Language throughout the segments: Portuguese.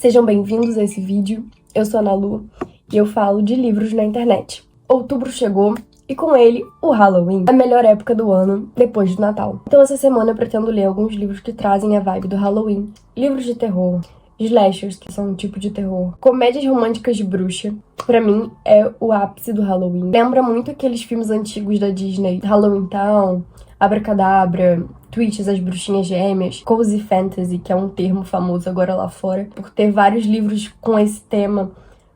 Sejam bem-vindos a esse vídeo. Eu sou a Ana Lu e eu falo de livros na internet. Outubro chegou e com ele o Halloween, a melhor época do ano depois do Natal. Então essa semana eu pretendo ler alguns livros que trazem a vibe do Halloween, livros de terror, slashers, que são um tipo de terror, comédias românticas de bruxa. Pra mim é o ápice do Halloween. Lembra muito aqueles filmes antigos da Disney, Halloween Town, Abracadabra, Twitches, as Bruxinhas Gêmeas, Cozy Fantasy, que é um termo famoso agora lá fora, por ter vários livros com esse tema,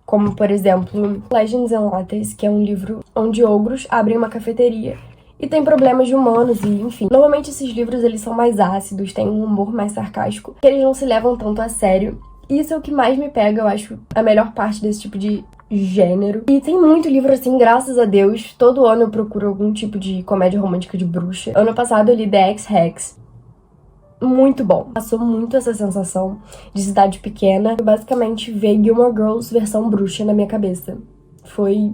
como, por exemplo, Legends and Lattes, que é um livro onde ogros abrem uma cafeteria e tem problemas de humanos e, enfim. Normalmente esses livros, eles são mais ácidos, têm um humor mais sarcástico, que eles não se levam tanto a sério. E isso é o que mais me pega, eu acho, a melhor parte desse tipo de gênero. E tem muito livro assim, graças a Deus. Todo ano eu procuro algum tipo de comédia romântica de bruxa. Ano passado eu li The Ex-Hex. Muito bom. Passou muito essa sensação de cidade pequena. Eu basicamente ver Gilmore Girls versão bruxa na minha cabeça. Foi...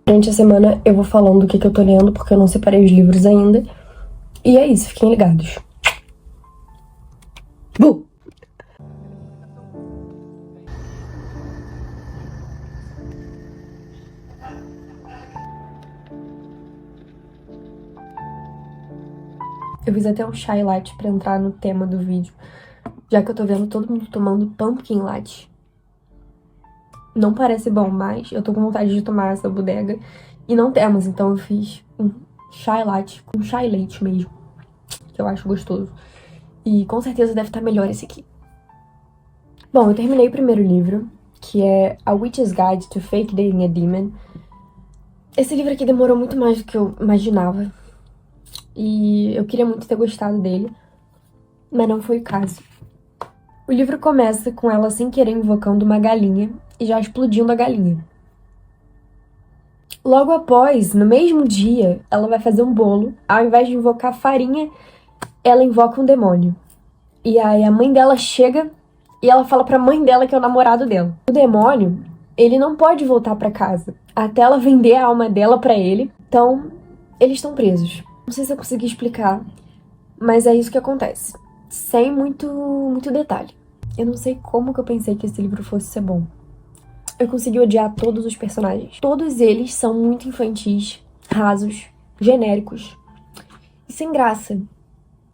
Durante a semana eu vou falando o que eu tô lendo, porque eu não separei os livros ainda. E é isso, fiquem ligados. Eu fiz até um chai latte pra entrar no tema do vídeo, já que eu tô vendo todo mundo tomando pumpkin latte. Não parece bom, mas eu tô com vontade de tomar essa bodega e não temos, então eu fiz um chai latte com chai leite mesmo, que eu acho gostoso. E com certeza deve estar melhor esse aqui. Bom, eu terminei o primeiro livro, que é A Witch's Guide to Fake Dating a Demon. Esse livro aqui demorou muito mais do que eu imaginava. E eu queria muito ter gostado dele, mas não foi o caso. O livro começa com ela sem querer invocando uma galinha e já explodindo a galinha. Logo após, no mesmo dia, ela vai fazer um bolo. Ao invés de invocar farinha, ela invoca um demônio. E aí a mãe dela chega e ela fala pra mãe dela que é o namorado dela. O demônio, ele não pode voltar pra casa até ela vender a alma dela pra ele. Então, eles estão presos. Não sei se eu consegui explicar, mas é isso que acontece. Sem muito detalhe. Eu não sei como que eu pensei que esse livro fosse ser bom. Eu consegui odiar todos os personagens. Todos eles são muito infantis, rasos, genéricos e sem graça.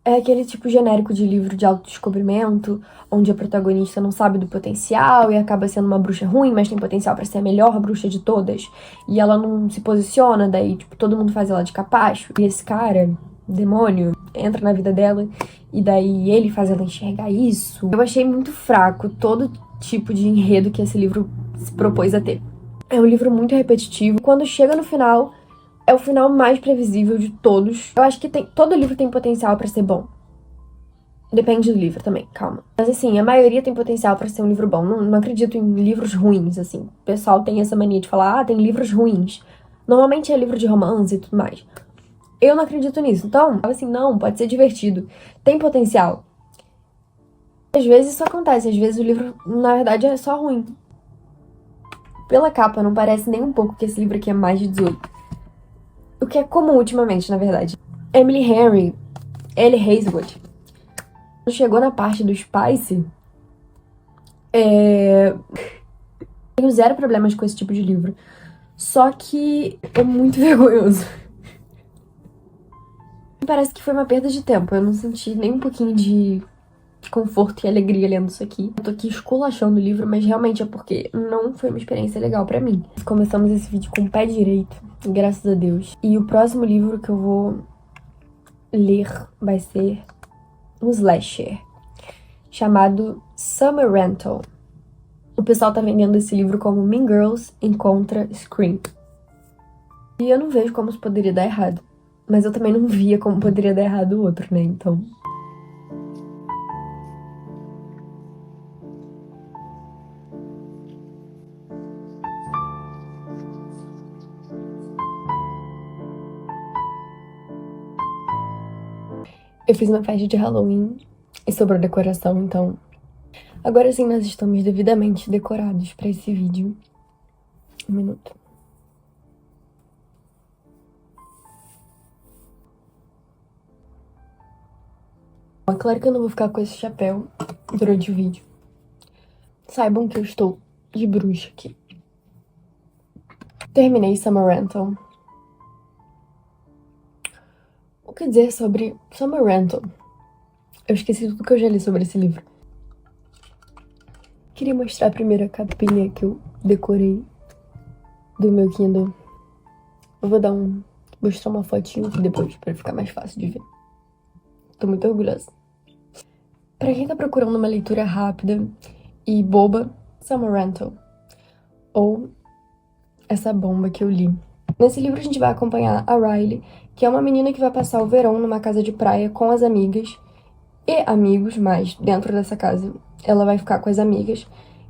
É aquele tipo genérico de livro de autodescobrimento, onde a protagonista não sabe do potencial e acaba sendo uma bruxa ruim, mas tem potencial pra ser a melhor bruxa de todas. E ela não se posiciona, daí tipo, todo mundo faz ela de capacho. E esse cara, demônio, entra na vida dela e daí ele faz ela enxergar isso. Eu achei muito fraco todo tipo de enredo que esse livro se propôs a ter. É um livro muito repetitivo. Quando chega no final, é o final mais previsível de todos. Eu acho que todo livro tem potencial pra ser bom. Depende do livro também, calma. Mas assim, a maioria tem potencial pra ser um livro bom. Não acredito em livros ruins, assim. O pessoal tem essa mania de falar, tem livros ruins. Normalmente é livro de romance e tudo mais. Eu não acredito nisso. Então, assim, não, pode ser divertido. Tem potencial. Às vezes isso acontece, às vezes o livro, na verdade, é só ruim. Pela capa, não parece nem um pouco que esse livro aqui é mais de 18. O que é comum ultimamente, na verdade. Emily Henry, Ellie Hazelwood, quando chegou na parte do Spice, tenho zero problemas com esse tipo de livro. Só que é muito vergonhoso. Parece que foi uma perda de tempo. Eu não senti nem um pouquinho de conforto e alegria lendo isso aqui. Eu tô aqui esculachando o livro, mas realmente é porque não foi uma experiência legal pra mim. Começamos esse vídeo com o pé direito, graças a Deus. E o próximo livro que eu vou ler vai ser um slasher, chamado Summer Rental. O pessoal tá vendendo esse livro como Mean Girls encontra Scream. E eu não vejo como isso poderia dar errado. Mas eu também não via como poderia dar errado o outro, né? Então... Eu fiz uma festa de Halloween e sobrou decoração, então... Agora sim, nós estamos devidamente decorados pra esse vídeo. Um minuto. É claro que eu não vou ficar com esse chapéu durante o vídeo. Saibam que eu estou de bruxa aqui. Terminei Summer Rental. O que dizer sobre Summer Rental? Eu esqueci tudo que eu já li sobre esse livro. Queria mostrar a primeira capinha que eu decorei do meu Kindle. Eu vou mostrar uma fotinho aqui depois, pra ficar mais fácil de ver. Tô muito orgulhosa. Pra quem tá procurando uma leitura rápida e boba, Summer Rental. Ou essa bomba que eu li. Nesse livro a gente vai acompanhar a Riley, que é uma menina que vai passar o verão numa casa de praia com as amigas e amigos, mas dentro dessa casa ela vai ficar com as amigas,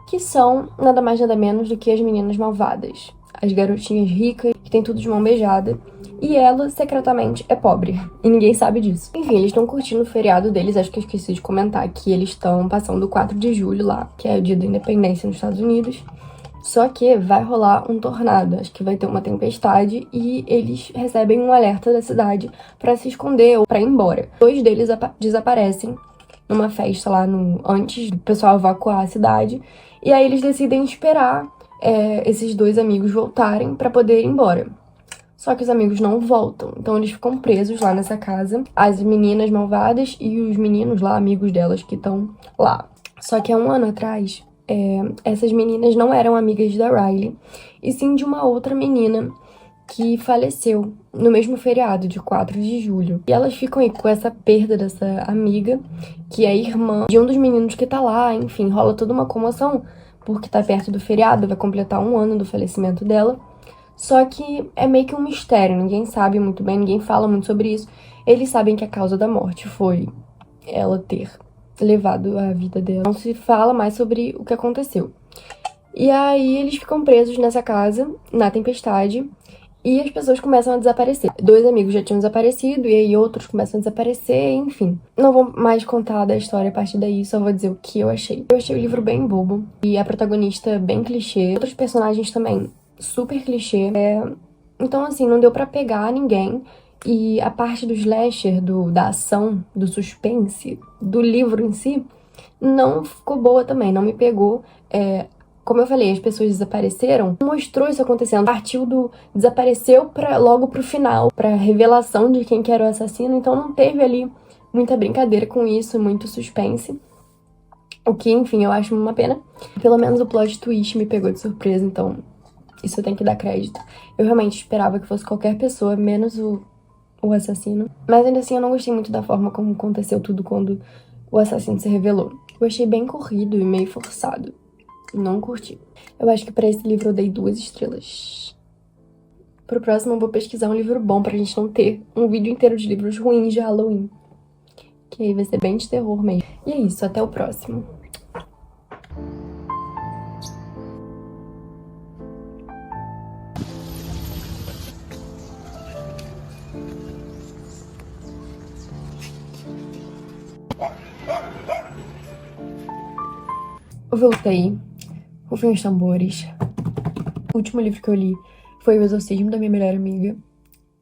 que são nada mais nada menos do que as meninas malvadas. As garotinhas ricas, que tem tudo de mão beijada, e ela, secretamente, é pobre. E ninguém sabe disso. Enfim, eles estão curtindo o feriado deles, acho que eu esqueci de comentar que eles estão passando o 4 de julho lá, que é o dia da independência nos Estados Unidos. Só que vai rolar um tornado, acho que vai ter uma tempestade e eles recebem um alerta da cidade pra se esconder ou pra ir embora. 2 deles desaparecem numa festa lá antes do pessoal evacuar a cidade, e aí eles decidem esperar esses 2 amigos voltarem pra poder ir embora. Só que os amigos não voltam, então eles ficam presos lá nessa casa, as meninas malvadas e os meninos lá, amigos delas, que estão lá. Só que há um ano atrás, essas meninas não eram amigas da Riley, e sim de uma outra menina que faleceu no mesmo feriado, de 4 de julho. E elas ficam aí com essa perda dessa amiga, que é irmã de um dos meninos que tá lá, enfim, rola toda uma comoção, porque tá perto do feriado, vai completar 1 ano do falecimento dela. Só que é meio que um mistério, ninguém sabe muito bem, ninguém fala muito sobre isso. Eles sabem que a causa da morte foi ela ter levado a vida dela. Não se fala mais sobre o que aconteceu. E aí eles ficam presos nessa casa, na tempestade, e as pessoas começam a desaparecer. 2 amigos já tinham desaparecido, e aí outros começam a desaparecer, enfim. Não vou mais contar da história a partir daí, só vou dizer o que eu achei. Eu achei o livro bem bobo, e a protagonista bem clichê. Outros personagens também super clichê. Então, assim, não deu pra pegar ninguém. E a parte do slasher, da ação, do suspense, do livro em si, não ficou boa também, não me pegou. Como eu falei, as pessoas desapareceram, mostrou isso acontecendo. Partiu do desapareceu logo pro final, pra revelação de quem que era o assassino, então não teve ali muita brincadeira com isso, muito suspense. O que, enfim, eu acho uma pena. Pelo menos o plot twist me pegou de surpresa, então isso eu tenho que dar crédito. Eu realmente esperava que fosse qualquer pessoa, menos o assassino. Mas ainda assim eu não gostei muito da forma como aconteceu tudo quando o assassino se revelou. Eu achei bem corrido e meio forçado. Não curti. Eu acho que pra esse livro eu dei 2 estrelas. Pro próximo eu vou pesquisar um livro bom pra gente não ter um vídeo inteiro de livros ruins de Halloween. Que aí vai ser bem de terror mesmo. E é isso, até o próximo. Eu voltei. Rufem os tambores. O último livro que eu li foi O Exorcismo da Minha Melhor Amiga.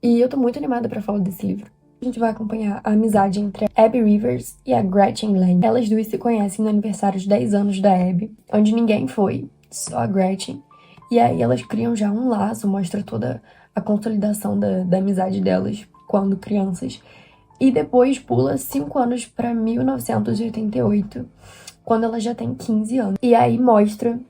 E eu tô muito animada pra falar desse livro. A gente vai acompanhar a amizade entre a Abby Rivers e a Gretchen Lang. Elas 2 se conhecem no aniversário de 10 anos da Abby, onde ninguém foi, só a Gretchen. E aí elas criam já um laço, mostra toda a consolidação da amizade delas quando crianças. E depois pula 5 anos pra 1988, quando ela já tem 15 anos. E aí mostra,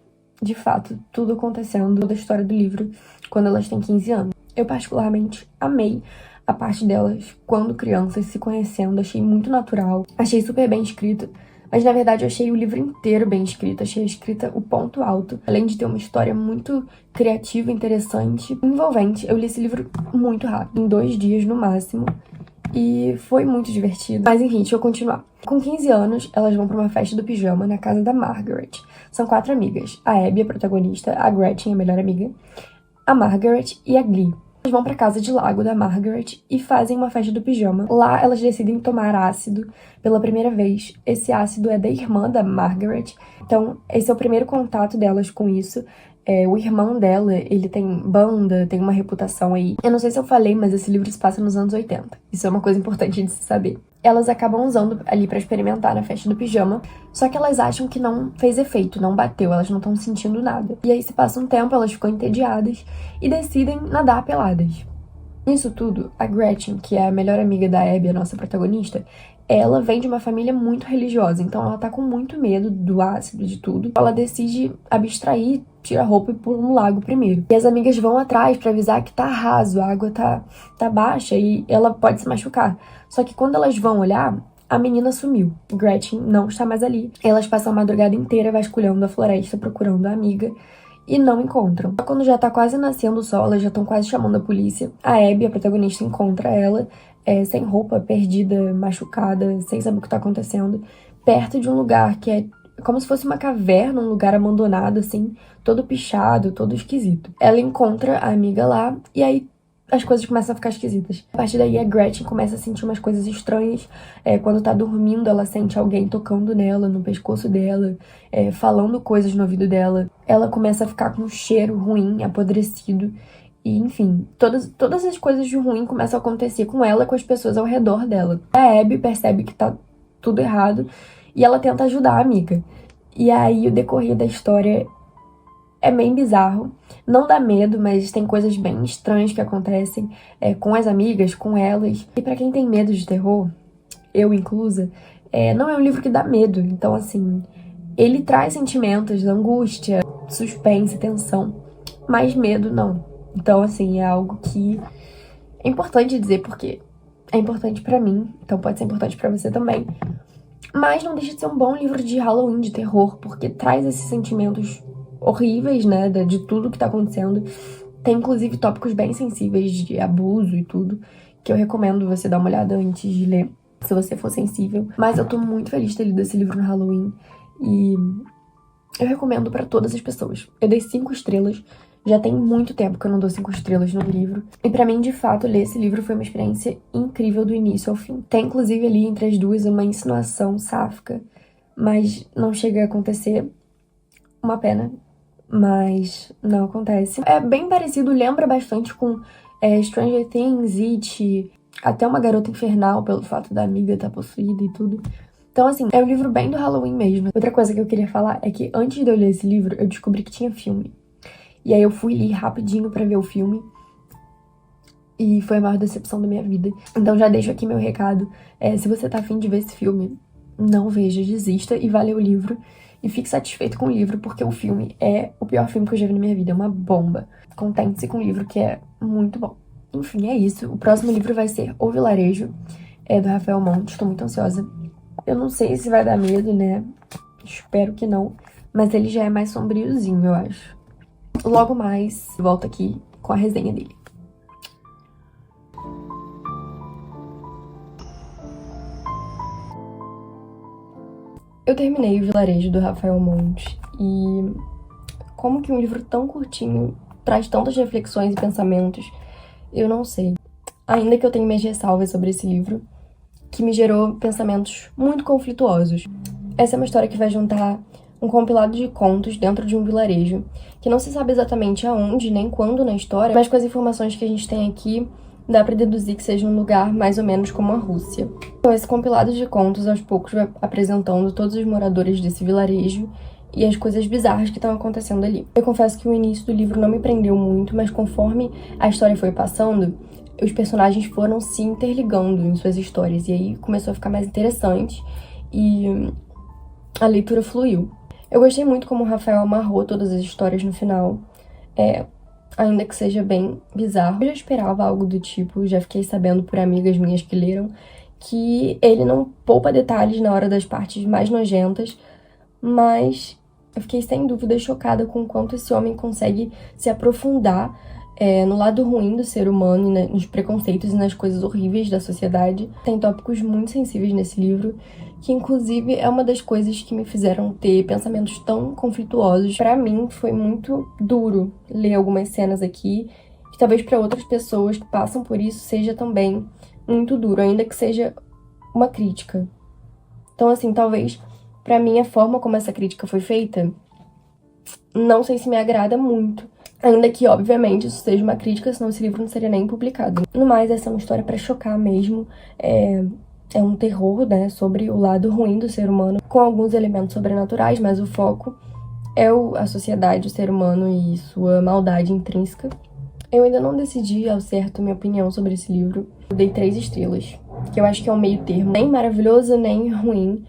de fato, tudo acontecendo, toda a história do livro, quando elas têm 15 anos. Eu particularmente amei a parte delas quando crianças se conhecendo, achei muito natural, achei super bem escrito, mas na verdade eu achei o livro inteiro bem escrito, achei a escrita o ponto alto, além de ter uma história muito criativa, interessante, envolvente. Eu li esse livro muito rápido, em 2 dias no máximo, e foi muito divertido. Mas enfim, deixa eu continuar. Com 15 anos, elas vão pra uma festa do pijama na casa da Margaret. São 4 amigas, a Abby, a protagonista, a Gretchen, a melhor amiga, a Margaret e a Glee. Elas vão pra casa de lago da Margaret e fazem uma festa do pijama. Lá elas decidem tomar ácido pela primeira vez. Esse ácido é da irmã da Margaret, então esse é o primeiro contato delas com isso. O irmão dela, ele tem banda, tem uma reputação aí. Eu não sei se eu falei, mas esse livro se passa nos anos 80. Isso é uma coisa importante de se saber. Elas acabam usando ali pra experimentar na festa do pijama, só que elas acham que não fez efeito, não bateu, elas não estão sentindo nada. E aí se passa um tempo, elas ficam entediadas e decidem nadar peladas. Nisso tudo, a Gretchen, que é a melhor amiga da Abby, a nossa protagonista, ela vem de uma família muito religiosa, então ela tá com muito medo do ácido, de tudo. Ela decide abstrair, tira a roupa e pula no lago primeiro. E as amigas vão atrás pra avisar que tá raso, a água tá baixa e ela pode se machucar. Só que quando elas vão olhar, a menina sumiu. Gretchen não está mais ali. Elas passam a madrugada inteira vasculhando a floresta, procurando a amiga, e não encontram. Quando já tá quase nascendo o sol, elas já estão quase chamando a polícia. A Abby, a protagonista, encontra ela, sem roupa, perdida, machucada, sem saber o que tá acontecendo, perto de um lugar que é como se fosse uma caverna, um lugar abandonado, assim, todo pichado, todo esquisito. Ela encontra a amiga lá, e aí as coisas começam a ficar esquisitas. A partir daí, a Gretchen começa a sentir umas coisas estranhas. Quando tá dormindo, ela sente alguém tocando nela, no pescoço dela, falando coisas no ouvido dela. Ela começa a ficar com um cheiro ruim, apodrecido. E, enfim, todas as coisas de ruim começam a acontecer com ela e com as pessoas ao redor dela. A Abby percebe que tá tudo errado e ela tenta ajudar a amiga. E aí, o decorrer da história é bem bizarro. Não dá medo, mas tem coisas bem estranhas que acontecem com as amigas, com elas. E pra quem tem medo de terror, eu inclusa, não é um livro que dá medo. Então, assim, ele traz sentimentos de angústia, suspense, tensão, mas medo não. Então, assim, é algo que é importante dizer, porque é importante pra mim, então pode ser importante pra você também. Mas não deixa de ser um bom livro de Halloween, de terror, porque traz esses sentimentos horríveis, né, de tudo que tá acontecendo. Tem, inclusive, tópicos bem sensíveis de abuso e tudo, que eu recomendo você dar uma olhada antes de ler, se você for sensível. Mas eu tô muito feliz de ter lido esse livro no Halloween e eu recomendo pra todas as pessoas. Eu dei 5 estrelas, já tem muito tempo que eu não dou 5 estrelas no livro. E pra mim, de fato, ler esse livro foi uma experiência incrível do início ao fim. Tem, inclusive, ali entre as duas uma insinuação sáfica, mas não chega a acontecer. Uma pena, mas não acontece. É bem parecido, lembra bastante com Stranger Things, It, até Uma Garota Infernal, pelo fato da amiga estar possuída e tudo. Então, assim, é um livro bem do Halloween mesmo. Outra coisa que eu queria falar é que antes de eu ler esse livro, eu descobri que tinha filme. E aí eu fui ler rapidinho pra ver o filme. E foi a maior decepção da minha vida. Então já deixo aqui meu recado. Se você tá afim de ver esse filme, não veja, desista e vá ler o livro. E fique satisfeito com o livro, porque o filme é o pior filme que eu já vi na minha vida. É uma bomba. Contente-se com o livro, que é muito bom. Enfim, é isso. O próximo livro vai ser O Vilarejo, do Rafael Montes. Estou muito ansiosa. Eu não sei se vai dar medo, né? Espero que não. Mas ele já é mais sombriozinho, eu acho. Logo mais, volto aqui com a resenha dele. Eu terminei O Vilarejo, do Rafael Montes, e como que um livro tão curtinho traz tantas reflexões e pensamentos, eu não sei. Ainda que eu tenha minhas ressalvas sobre esse livro, que me gerou pensamentos muito conflituosos. Essa é uma história que vai juntar um compilado de contos dentro de um vilarejo, que não se sabe exatamente aonde nem quando na história, mas com as informações que a gente tem aqui, dá pra deduzir que seja um lugar mais ou menos como a Rússia. Então, esse compilado de contos, aos poucos, vai apresentando todos os moradores desse vilarejo e as coisas bizarras que estão acontecendo ali. Eu confesso que o início do livro não me prendeu muito, mas conforme a história foi passando, os personagens foram se interligando em suas histórias, e aí começou a ficar mais interessante e a leitura fluiu. Eu gostei muito como o Rafael amarrou todas as histórias no final, ainda que seja bem bizarro. Eu já esperava algo do tipo, já fiquei sabendo por amigas minhas que leram, que ele não poupa detalhes na hora das partes mais nojentas, mas eu fiquei sem dúvida chocada com o quanto esse homem consegue se aprofundar no lado ruim do ser humano, e nos preconceitos e nas coisas horríveis da sociedade. Tem tópicos muito sensíveis nesse livro, que inclusive é uma das coisas que me fizeram ter pensamentos tão conflituosos. Pra mim foi muito duro ler algumas cenas aqui, que talvez pra outras pessoas que passam por isso seja também muito duro, ainda que seja uma crítica. Então, assim, talvez pra mim a forma como essa crítica foi feita não sei se me agrada muito. Ainda que, obviamente, isso seja uma crítica, senão esse livro não seria nem publicado. No mais, essa é uma história pra chocar mesmo. É um terror, né, sobre o lado ruim do ser humano, com alguns elementos sobrenaturais, mas o foco é a sociedade, o ser humano e sua maldade intrínseca. Eu ainda não decidi ao certo minha opinião sobre esse livro. Eu dei 3 estrelas, que eu acho que é um meio termo, nem maravilhoso, nem ruim.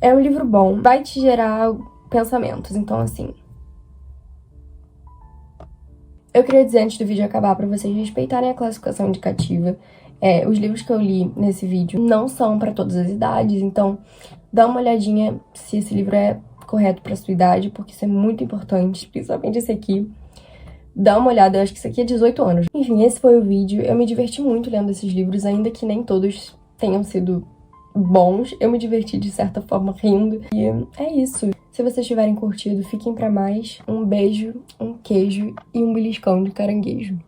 É um livro bom, vai te gerar pensamentos, então assim... Eu queria dizer antes do vídeo acabar pra vocês respeitarem a classificação indicativa. Os livros que eu li nesse vídeo não são pra todas as idades, então dá uma olhadinha se esse livro é correto pra sua idade, porque isso é muito importante, principalmente esse aqui. Dá uma olhada, eu acho que isso aqui é 18 anos. Enfim, esse foi o vídeo. Eu me diverti muito lendo esses livros, ainda que nem todos tenham sido bons. Eu me diverti de certa forma rindo. E é isso. Se vocês tiverem curtido, fiquem pra mais. Um beijo, um queijo e um beliscão de caranguejo.